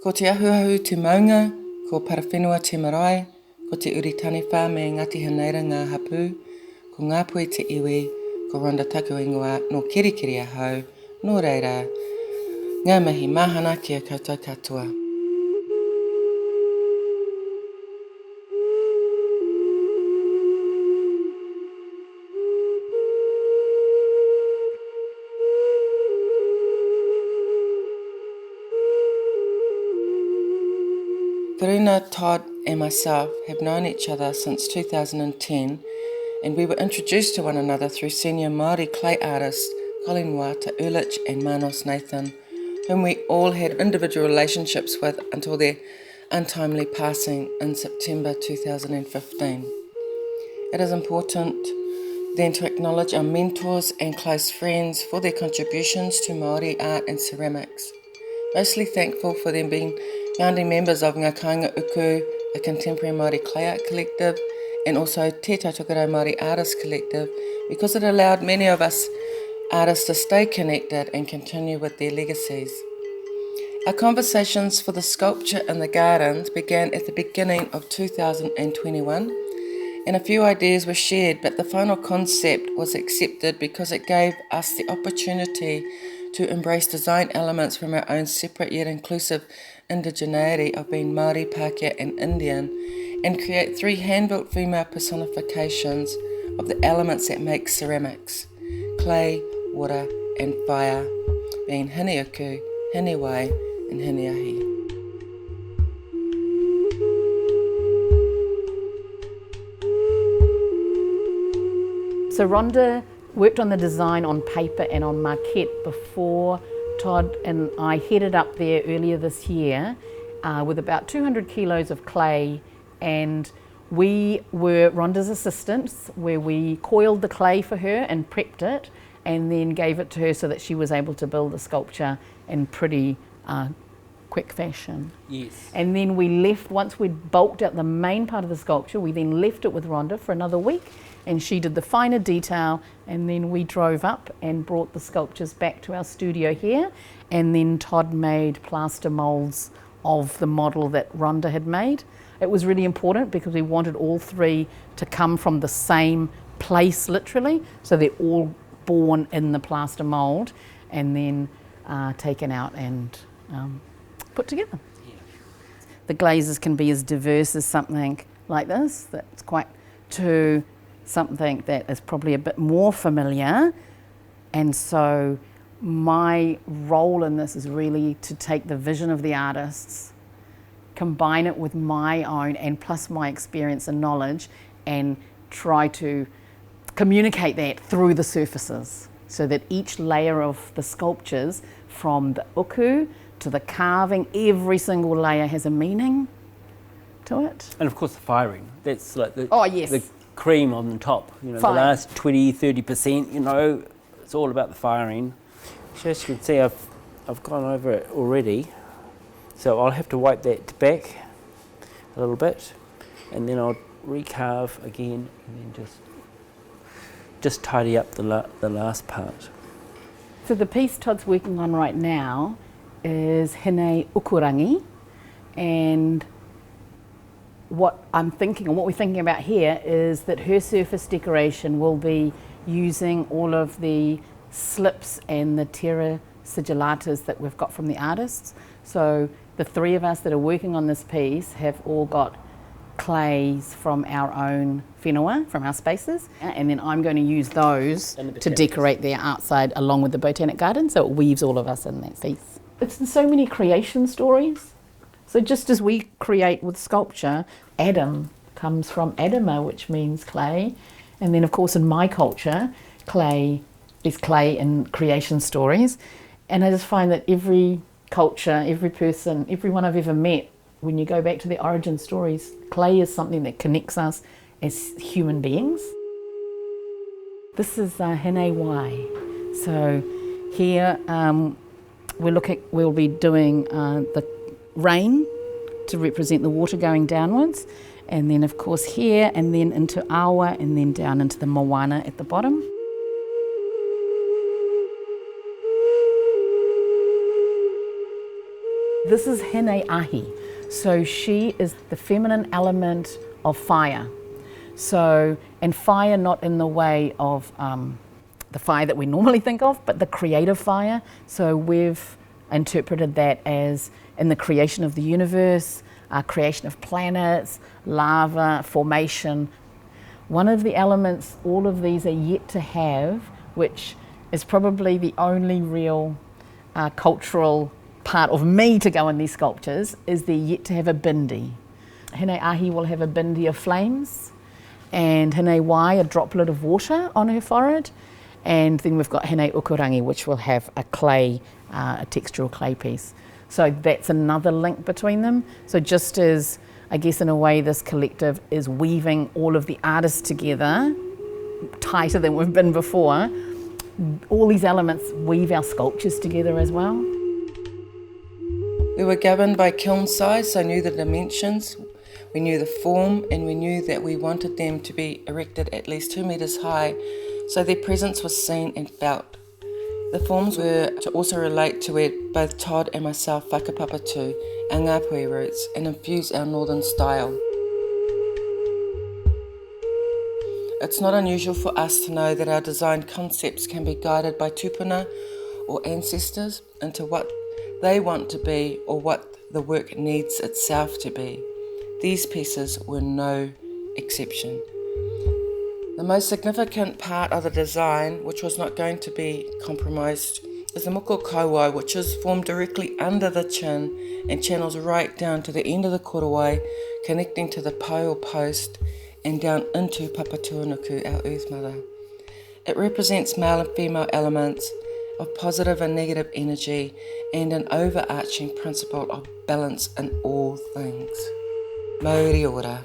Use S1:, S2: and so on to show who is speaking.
S1: Ko te ahuahu te maunga, ko parawhenua te marae, ko te uritaniwha me Ngati Haneira ngā hapū, ko ngāpui te iwi, ko Ronda taku ingoa, no kirikiri ahau, no reira, ngā mihi mahana kia koutou katoa. Karuna, Todd and myself have known each other since 2010, and we were introduced to one another through senior Māori clay artists Colin Wata Ulich and Manos Nathan, whom we all had individual relationships with until their untimely passing in September 2015. It is important then to acknowledge our mentors and close friends for their contributions to Māori art and ceramics. Mostly thankful for them being founding members of Ngā Kāinga Uku, a contemporary Māori clay art collective, and also Te Tautokoro Māori Artists Collective, because it allowed many of us artists to stay connected and continue with their legacies. Our conversations for the sculpture in the gardens began at the beginning of 2021, and a few ideas were shared, but the final concept was accepted because it gave us the opportunity to embrace design elements from our own separate yet inclusive indigeneity of being Māori, Pākehā and Indian, and create 3 hand-built female personifications of the elements that make ceramics: clay, water and fire, being Hine Uku, Hine Wai and Hine Ahi.
S2: So Rhonda worked on the design on paper and on maquette before Todd and I headed up there earlier this year with about 200 kilos of clay, and we were Rhonda's assistants, where we coiled the clay for her and prepped it and then gave it to her so that she was able to build the sculpture in pretty quick fashion.
S3: Yes.
S2: And then we left, once we'd bulked out the main part of the sculpture, we then left it with Rhonda for another week, and she did the finer detail, and then we drove up and brought the sculptures back to our studio here, and then Todd made plaster moulds of the model that Rhonda had made. It was really important because we wanted all 3 to come from the same place, literally, so they're all born in the plaster mould and then taken out and put together. Yeah. The glazes can be as diverse as something like this, that's quite, to something that is probably a bit more familiar. And so my role in this is really to take the vision of the artists, combine it with my own and plus my experience and knowledge, and try to communicate that through the surfaces so that each layer of the sculptures, from the uku to the carving, every single layer has a meaning to it.
S3: And of course the firing, that's like the,
S2: oh, yes,
S3: the cream on the top, you know, the last 20-30%, you know, it's all about the firing. So as you can see, I've gone over it already, so I'll have to wipe that back a little bit, and then I'll recarve again, and then just tidy up the last part.
S2: So the piece Todd's working on right now is Hine Ukurangi, and what I'm thinking, and what we're thinking about here, is that her surface decoration will be using all of the slips and the terra sigillatas that we've got from the artists. So the 3 of us that are working on this piece have all got clays from our own whenua, from our spaces, and then I'm going to use those to decorate the outside along with the botanic garden, so it weaves all of us in that piece. It's in so many creation stories. So just as we create with sculpture, Adam comes from Adama, which means clay, and then of course in my culture, clay is clay in creation stories, and I just find that every culture, every person, everyone I've ever met, when you go back to the origin stories, clay is something that connects us as human beings. This is Hine Wai. So here we'll be doing the rain to represent the water going downwards, and then of course here, and then into Awa, and then down into the moana at the bottom. This is Hine Ahi. So she is the feminine element of fire. So, and fire not in the way of the fire that we normally think of, but the creative fire. So we've interpreted that as in the creation of the universe, creation of planets, lava, formation. One of the elements all of these are yet to have, which is probably the only real cultural part of me to go in these sculptures, is they're yet to have a bindi. Hine Ahi will have a bindi of flames, and Hine Wai a droplet of water on her forehead, and then we've got Hine Ukurangi, which will have a clay, a textural clay piece. So that's another link between them. So just as, I guess in a way, this collective is weaving all of the artists together, tighter than we've been before, all these elements weave our sculptures together as well.
S1: We were governed by kiln size, so knew the dimensions, we knew the form, and we knew that we wanted them to be erected at least 2 metres high, so their presence was seen and felt. The forms were to also relate to where both Todd and myself whakapapatū our Ngāpuhi roots and infuse our northern style. It's not unusual for us to know that our design concepts can be guided by tupuna or ancestors into what they want to be or what the work needs itself to be. These pieces were no exception. The most significant part of the design, which was not going to be compromised, is the moko kauai, which is formed directly under the chin and channels right down to the end of the korowai, connecting to the pau or post and down into Papatūānuku, our Earth Mother. It represents male and female elements of positive and negative energy and an overarching principle of balance in all things. Mauri ora.